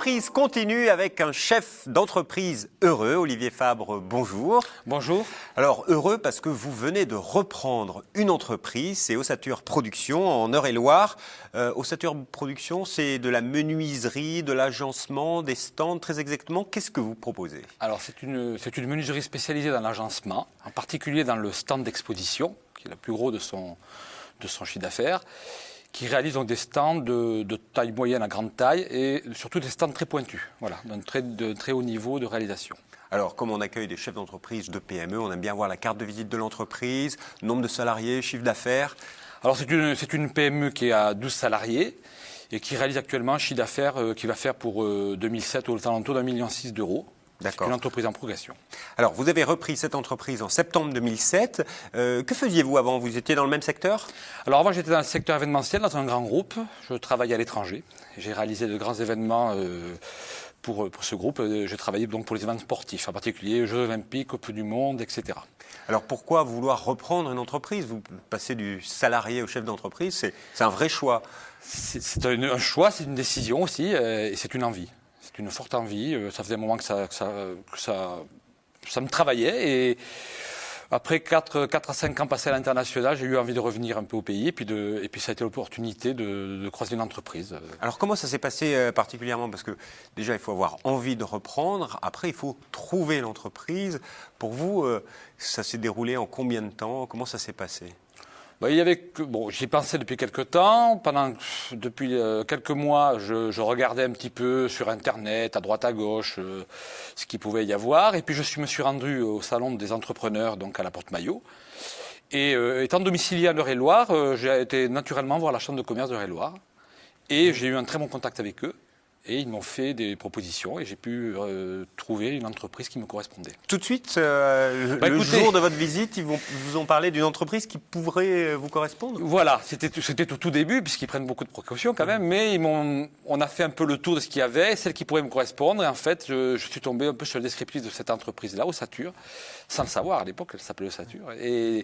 L'entreprise continue avec un chef d'entreprise heureux, Olivier Fabre, bonjour. Bonjour. Alors heureux parce que vous venez de reprendre une entreprise, c'est Ossature Production en Eure-et-Loire. Ossature Production, c'est de la menuiserie, de l'agencement, des stands, très exactement. Qu'est-ce que vous proposez? Alors c'est une menuiserie spécialisée dans l'agencement, en particulier dans le stand d'exposition, qui est le plus gros de son chiffre d'affaires, qui réalise donc des stands de taille moyenne à grande taille et surtout des stands très pointus, voilà, de très haut niveau de réalisation. Alors, comme on accueille des chefs d'entreprise de PME, on aime bien voir la carte de visite de l'entreprise, nombre de salariés, chiffre d'affaires. Alors c'est une PME qui est à 12 salariés et qui réalise actuellement un chiffre d'affaires qui va faire pour 2007 aux alentours d'1,6 million d'euros. C'est une entreprise en progression. Alors, vous avez repris cette entreprise en septembre 2007. Que faisiez-vous avant? Vous étiez dans le même secteur? Alors avant, j'étais dans le secteur événementiel, dans un grand groupe. Je travaillais à l'étranger. J'ai réalisé de grands événements pour ce groupe. J'ai travaillé donc pour les événements sportifs, en particulier Jeux Olympiques, Coupe du Monde, etc. Alors, pourquoi vouloir reprendre une entreprise? Vous passez du salarié au chef d'entreprise, c'est un vrai choix. C'est un choix, c'est une décision aussi, et c'est une envie. C'est une forte envie. Ça faisait un moment que ça me travaillait. Et après 4 à 5 ans passés à l'international, j'ai eu envie de revenir un peu au pays. Et puis ça a été l'opportunité de croiser une entreprise. Alors, comment ça s'est passé particulièrement? Parce que déjà, il faut avoir envie de reprendre. Après, il faut trouver l'entreprise. Pour vous, ça s'est déroulé en combien de temps? Comment ça s'est passé? J'y pensais depuis quelques temps. Depuis quelques mois, je regardais un petit peu sur Internet, à droite à gauche, ce qu'il pouvait y avoir. Et puis je me suis rendu au salon des entrepreneurs, donc à la Porte-Maillot. Et étant domicilié en Eure-et-Loire, j'ai été naturellement voir la chambre de commerce d'Eure-et-Loire. Et j'ai eu un très bon contact avec eux. Et ils m'ont fait des propositions et j'ai pu trouver une entreprise qui me correspondait. Tout de suite, le jour de votre visite, ils vous ont parlé d'une entreprise qui pourrait vous correspondre? Voilà, c'était au tout début, puisqu'ils prennent beaucoup de précautions quand même, mais on a fait un peu le tour de ce qu'il y avait, celle qui pourrait me correspondre. Et en fait, je suis tombé un peu sur le descriptif de cette entreprise-là, Ossature, sans le savoir. À l'époque, elle s'appelait Ossature. Et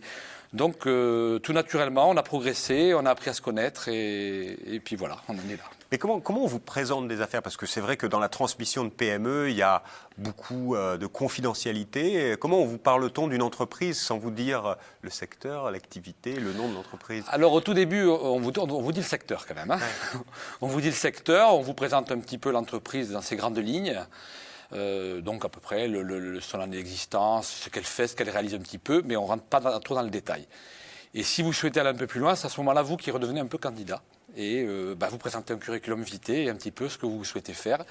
donc, tout naturellement, on a progressé, on a appris à se connaître et puis voilà, on en est là. Mais comment on vous présente des affaires? Parce que c'est vrai que dans la transmission de PME, il y a beaucoup de confidentialité. Comment vous parle-t-on d'une entreprise sans vous dire le secteur, l'activité, le nom de l'entreprise? Alors au tout début, on vous dit le secteur quand même. Hein. Ouais. On vous dit le secteur, on vous présente un petit peu l'entreprise dans ses grandes lignes. Donc à peu près son année d'existence, ce qu'elle fait, ce qu'elle réalise un petit peu, mais on ne rentre pas trop dans le détail. Et si vous souhaitez aller un peu plus loin, c'est à ce moment-là vous qui redevenez un peu candidat. Et vous présentez un curriculum vitae et un petit peu ce que vous souhaitez faire.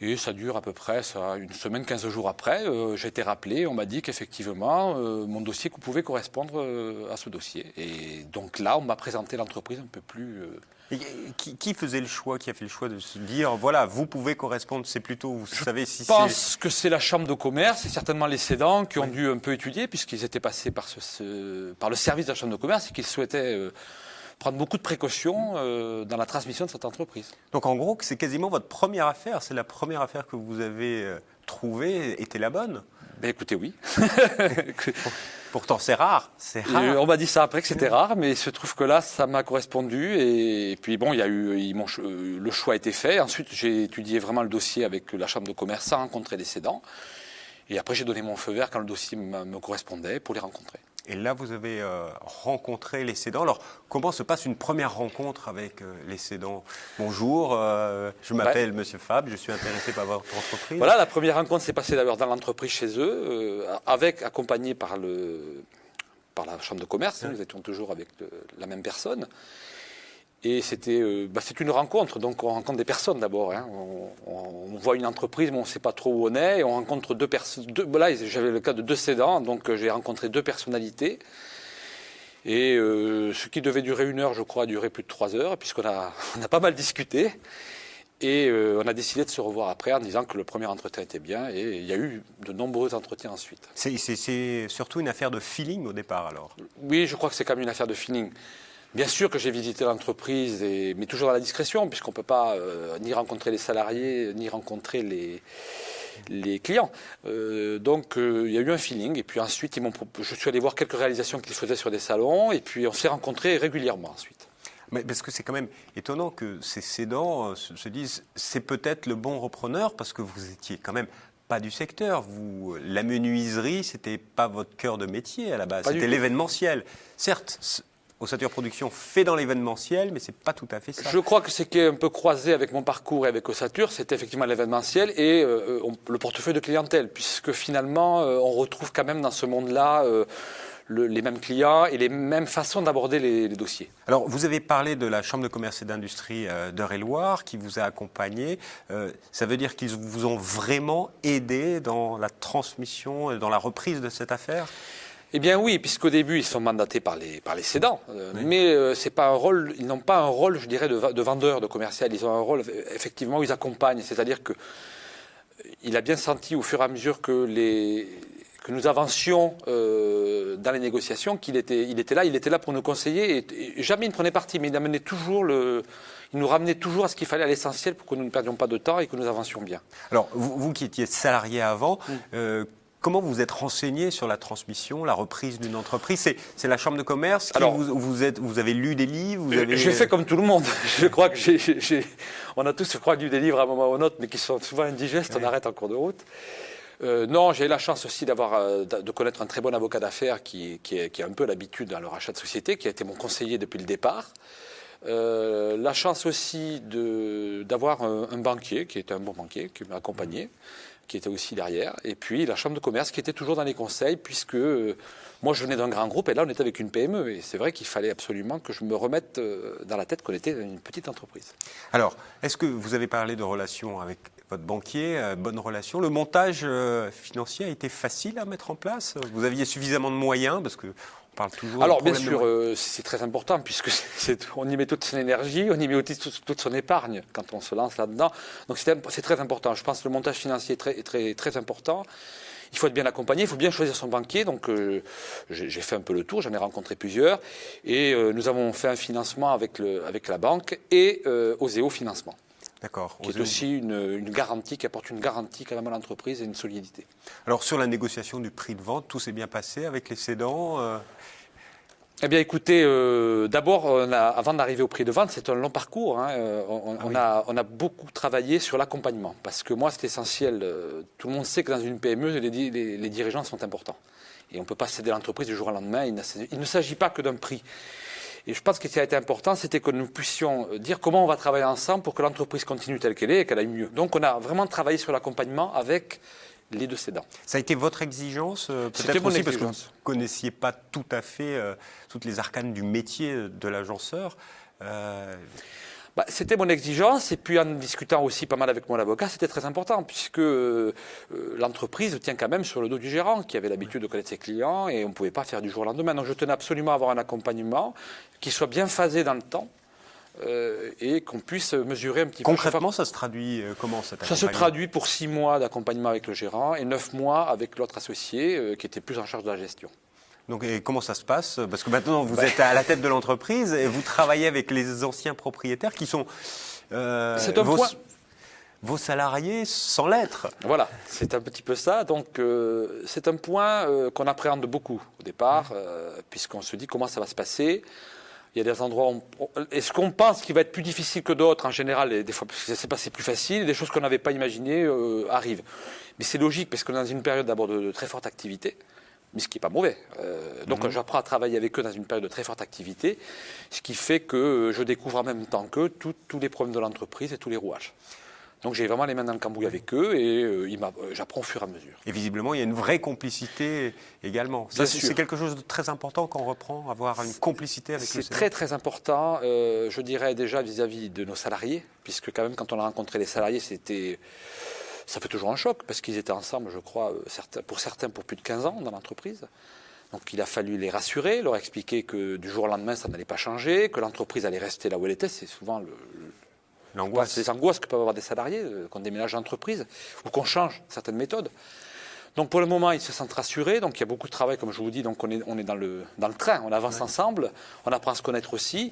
Et ça dure à peu près une semaine, 15 jours après. J'ai été rappelé, on m'a dit qu'effectivement, mon dossier pouvait correspondre à ce dossier. Et donc là, on m'a présenté l'entreprise un peu plus... Et qui faisait le choix, qui a fait le choix de se dire, voilà, vous pouvez correspondre, c'est plutôt, vous savez si c'est... Je pense que c'est la chambre de commerce et certainement les cédants qui ont dû un peu étudier, puisqu'ils étaient passés par le service de la chambre de commerce et qu'ils souhaitaient... prendre beaucoup de précautions dans la transmission de cette entreprise. Donc en gros, c'est quasiment votre première affaire. C'est la première affaire que vous avez trouvée, était la bonne? Ben écoutez, oui. Pourtant, c'est rare. C'est rare. On m'a dit ça après que c'était rare, mais il se trouve que là, ça m'a correspondu. Et puis bon, le choix a été fait. Ensuite, j'ai étudié vraiment le dossier avec la chambre de commerce sans rencontrer les cédants. Et après, j'ai donné mon feu vert quand le dossier me correspondait pour les rencontrer. Et là, vous avez rencontré les cédants. Alors, comment se passe une première rencontre avec les cédants? Bonjour, je m'appelle Monsieur Fabre, je suis intéressé par votre entreprise. Voilà, la première rencontre s'est passée d'abord dans l'entreprise chez eux, accompagné par la chambre de commerce. Nous étions toujours avec la même personne. Et c'est une rencontre, donc on rencontre des personnes d'abord. Hein. On voit une entreprise, mais on ne sait pas trop où on est. Et on rencontre deux personnes. Là, j'avais le cas de 2 cédants, donc j'ai rencontré 2 personnalités. Et ce qui devait durer 1 heure, je crois, a duré plus de 3 heures, puisqu'on a pas mal discuté. Et on a décidé de se revoir après en disant que le premier entretien était bien. Et il y a eu de nombreux entretiens ensuite. C'est surtout une affaire de feeling au départ, alors? Oui, je crois que c'est quand même une affaire de feeling. Bien sûr que j'ai visité l'entreprise, mais toujours dans la discrétion, puisqu'on ne peut pas ni rencontrer les salariés, ni rencontrer les clients. Donc il y a eu un feeling, et puis ensuite je suis allé voir quelques réalisations qu'ils faisaient sur des salons, et puis on s'est rencontrés régulièrement ensuite. Mais parce que c'est quand même étonnant que ces cédants se disent c'est peut-être le bon repreneur parce que vous étiez quand même pas du secteur. La menuiserie, c'était pas votre cœur de métier à la base, c'était l'événementiel. Certes, Ossature Production fait dans l'événementiel, mais c'est pas tout à fait ça. Je crois que ce qui est un peu croisé avec mon parcours et avec Ossature, c'est effectivement l'événementiel et le portefeuille de clientèle, puisque finalement, on retrouve quand même dans ce monde-là les mêmes clients et les mêmes façons d'aborder les dossiers. Alors, vous avez parlé de la Chambre de commerce et d'industrie d'Eure-et-Loir qui vous a accompagné. Ça veut dire qu'ils vous ont vraiment aidé dans la transmission et dans la reprise de cette affaire ? Eh bien oui, puisqu'au début, ils sont mandatés par les cédants, oui. Mais c'est pas un rôle, ils n'ont pas un rôle, je dirais, de vendeur, de commercial. Ils ont un rôle, effectivement, où ils accompagnent. C'est-à-dire qu'il a bien senti au fur et à mesure que nous avancions dans les négociations, qu'il était là pour nous conseiller. Et jamais il ne prenait parti, mais il nous ramenait toujours à ce qu'il fallait, à l'essentiel, pour que nous ne perdions pas de temps et que nous avancions bien. Alors, vous qui étiez salarié avant, comment vous êtes renseigné sur la transmission, la reprise d'une entreprise ? C'est la Chambre de commerce qui vous avez lu des livres J'ai fait comme tout le monde. Je crois que on a tous, je crois, lu des livres à un moment ou un autre, mais qui sont souvent indigestes, on arrête en cours de route. Non, j'ai eu la chance aussi de connaître un très bon avocat d'affaires qui a un peu l'habitude dans le rachat de société, qui a été mon conseiller depuis le départ. La chance aussi d'avoir un banquier, qui était un bon banquier, qui m'a accompagné, qui était aussi derrière, et puis la Chambre de commerce qui était toujours dans les conseils, puisque moi je venais d'un grand groupe, et là on était avec une PME, et c'est vrai qu'il fallait absolument que je me remette dans la tête qu'on était une petite entreprise. Alors, est-ce que vous avez parlé de relations avec votre banquier, bonne relation. Le montage financier a été facile à mettre en place ? Vous aviez suffisamment de moyens, parce que on parle toujours. Alors bien sûr, c'est très important puisque on y met toute son énergie, on y met aussi toute son épargne quand on se lance là-dedans. Donc c'est très important. Je pense que le montage financier est très, très important. Il faut être bien accompagné, il faut bien choisir son banquier. Donc j'ai fait un peu le tour, j'en ai rencontré plusieurs. Et nous avons fait un financement avec la banque et Oseo Financement. D'accord. Qui est aussi une garantie, qui apporte une garantie quand même à l'entreprise et une solidité. Alors sur la négociation du prix de vente, tout s'est bien passé avec les cédants Eh bien écoutez, d'abord, avant d'arriver au prix de vente, c'est un long parcours. Hein. On a beaucoup travaillé sur l'accompagnement. Parce que moi, c'est essentiel. Tout le monde sait que dans une PME, les dirigeants sont importants. Et on ne peut pas céder l'entreprise du jour au lendemain. Il ne s'agit pas que d'un prix. Et je pense que ce qui a été important, c'était que nous puissions dire comment on va travailler ensemble pour que l'entreprise continue telle qu'elle est et qu'elle aille mieux. Donc on a vraiment travaillé sur l'accompagnement avec les deux cédants. Ça a été votre exigence, peut-être aussi parce que vous ne connaissiez pas tout à fait toutes les arcanes du métier de l'agenceur. C'était mon exigence, et puis en discutant aussi pas mal avec mon avocat, c'était très important, puisque l'entreprise tient quand même sur le dos du gérant, qui avait l'habitude de connaître ses clients, et on ne pouvait pas faire du jour au lendemain. Donc je tenais absolument à avoir un accompagnement qui soit bien phasé dans le temps, et qu'on puisse mesurer un petit peu. Concrètement, ça se traduit comment cet accompagnement ? Ça se traduit pour 6 mois d'accompagnement avec le gérant, et 9 mois avec l'autre associé, qui était plus en charge de la gestion. Donc, et comment ça se passe ? Parce que maintenant, vous êtes à la tête de l'entreprise et vous travaillez avec les anciens propriétaires qui sont vos salariés sans l'être. Voilà, c'est un petit peu ça. Donc, c'est un point qu'on appréhende beaucoup au départ, puisqu'on se dit comment ça va se passer. Il y a des endroits est-ce qu'on pense qu'il va être plus difficile que d'autres en général, et des fois c'est passé plus facile, et des choses qu'on n'avait pas imaginées arrivent. Mais c'est logique, parce qu'on est dans une période d'abord de très forte activité. Mais ce qui n'est pas mauvais. Donc j'apprends à travailler avec eux dans une période de très forte activité, ce qui fait que je découvre en même temps qu'eux tous les problèmes de l'entreprise et tous les rouages. Donc j'ai vraiment les mains dans le cambouis avec eux, et j'apprends au fur et à mesure. Et visiblement, il y a une vraie complicité également. Ça, c'est quelque chose de très important quand on reprend, avoir une complicité avec le C'est très très important, je dirais déjà vis-à-vis de nos salariés, puisque quand même quand on a rencontré les salariés, ça fait toujours un choc, parce qu'ils étaient ensemble, je crois, pour certains pour plus de 15 ans dans l'entreprise. Donc il a fallu les rassurer, leur expliquer que du jour au lendemain, ça n'allait pas changer, que l'entreprise allait rester là où elle était. C'est souvent l'angoisse. Les angoisses que peuvent avoir des salariés, qu'on déménage d'entreprise, ou qu'on change certaines méthodes. Donc pour le moment, ils se sentent rassurés. Donc il y a beaucoup de travail, comme je vous dis. Donc on est dans le train, on avance ensemble, on apprend à se connaître aussi.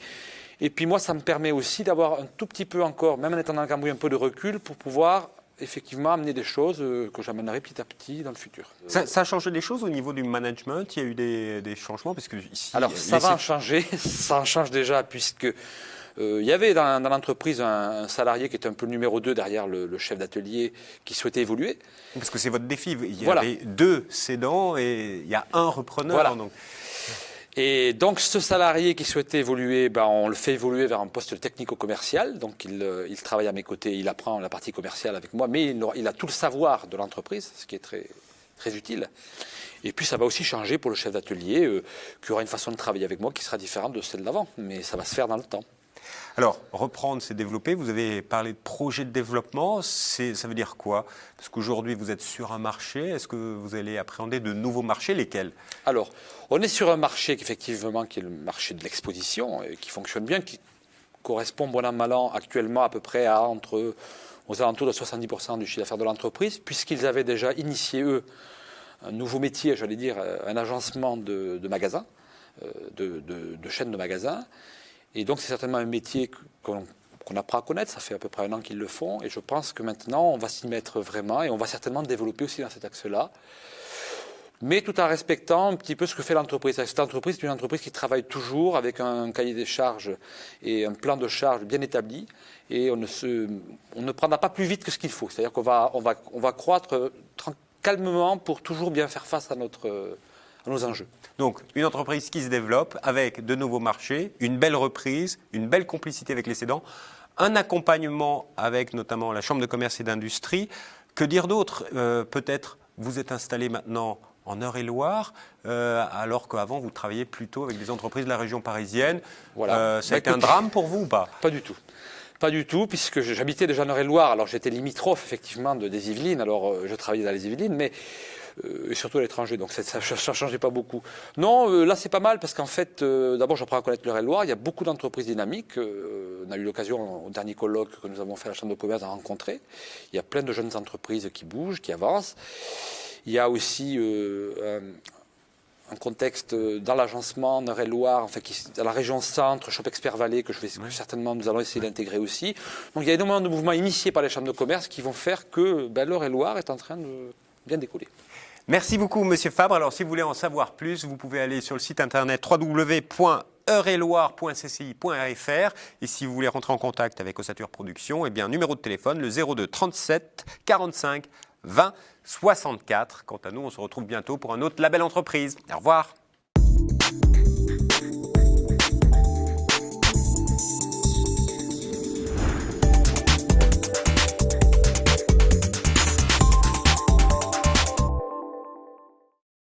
Et puis moi, ça me permet aussi d'avoir un tout petit peu encore, même en étant dans le cambouis, un peu de recul pour pouvoir effectivement amener des choses que j'amènerai petit à petit dans le futur. Ça a changé des choses au niveau du management? Il y a eu des changements parce que ici, alors ça va en changer, ça en change déjà puisque il y avait dans l'entreprise un salarié qui était un peu le numéro 2 derrière le chef d'atelier qui souhaitait évoluer. Parce que c'est votre défi. Il y voilà. avait 2 cédants et il y a un repreneur. Voilà. Donc. Et donc ce salarié qui souhaitait évoluer, on le fait évoluer vers un poste technico-commercial. Donc il travaille à mes côtés, il apprend la partie commerciale avec moi, mais il a tout le savoir de l'entreprise, ce qui est très, très utile. Et puis ça va aussi changer pour le chef d'atelier, qui aura une façon de travailler avec moi qui sera différente de celle d'avant, mais ça va se faire dans le temps. Alors, reprendre, c'est développer. Vous avez parlé de projet de développement. Ça veut dire quoi? Parce qu'aujourd'hui, vous êtes sur un marché. Est-ce que vous allez appréhender de nouveaux marchés? Lesquels? Alors, on est sur un marché qui est le marché de l'exposition, qui fonctionne bien, qui correspond bon an mal an actuellement à peu près aux alentours de 70% du chiffre d'affaires de l'entreprise, puisqu'ils avaient déjà initié, eux, un nouveau métier, j'allais dire, un agencement de magasins, de chaînes de magasins. Et donc, c'est certainement un métier qu'on apprend à connaître. Ça fait à peu près 1 an qu'ils le font. Et je pense que maintenant, on va s'y mettre vraiment. Et on va certainement développer aussi dans cet axe-là. Mais tout en respectant un petit peu ce que fait l'entreprise. Cette entreprise, c'est une entreprise qui travaille toujours avec un cahier des charges et un plan de charges bien établi. Et on ne prendra pas plus vite que ce qu'il faut. C'est-à-dire qu'on va croître calmement pour toujours bien faire face à nos enjeux. Donc, une entreprise qui se développe avec de nouveaux marchés, une belle reprise, une belle complicité avec les cédants, un accompagnement avec notamment la Chambre de commerce et d'industrie. Que dire d'autre? Peut-être vous êtes installé maintenant en Eure-et-Loire, alors qu'avant vous travailliez plutôt avec des entreprises de la région parisienne. Voilà. Ça a été un drame pour vous ou pas? Pas du tout. Pas du tout, puisque j'habitais déjà en Eure-et-Loire. Alors j'étais limitrophe effectivement des Yvelines, alors je travaillais dans les Yvelines, mais et surtout à l'étranger, donc ça ne changeait pas beaucoup. Non, là c'est pas mal parce qu'en fait, d'abord j'apprends à connaître l'Eure-et-Loire, il y a beaucoup d'entreprises dynamiques, on a eu l'occasion au dernier colloque que nous avons fait à la Chambre de commerce de rencontrer, il y a plein de jeunes entreprises qui bougent, qui avancent, il y a aussi un contexte dans l'agencement en Eure-et-Loire, enfin, dans la région centre, Shop Expert Vallée, que certainement nous allons essayer d'intégrer aussi. Donc il y a énormément de mouvements initiés par les chambres de commerce qui vont faire que l'Eure-et-Loire est en train de bien décoller. Merci beaucoup, Monsieur Fabre. Alors, si vous voulez en savoir plus, vous pouvez aller sur le site internet www.eureloire.cci.fr. Et si vous voulez rentrer en contact avec Ossature Production, numéro de téléphone, le 02 37 45 20 64. Quant à nous, on se retrouve bientôt pour un autre label entreprise. Au revoir.